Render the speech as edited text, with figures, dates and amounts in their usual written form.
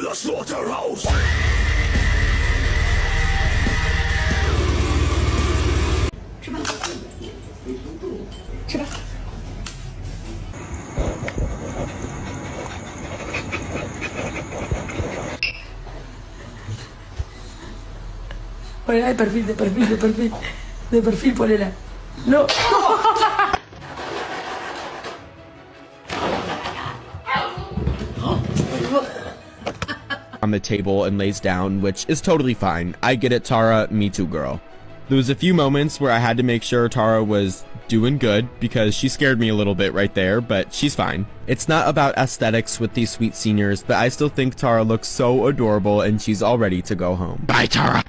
the slaughterhouse. Ponela de perfil, de perfil, de perfil. De perfil, ponela. No. On the table and lays down, which is totally fine. I get it, Tara. Me too, girl. There was a few moments where I had to make sure Tara was doing good because she scared me a little bit right there, but she's fine. It's not about aesthetics with these sweet seniors, but I still think Tara looks so adorable and she's all ready to go home. Bye, Tara.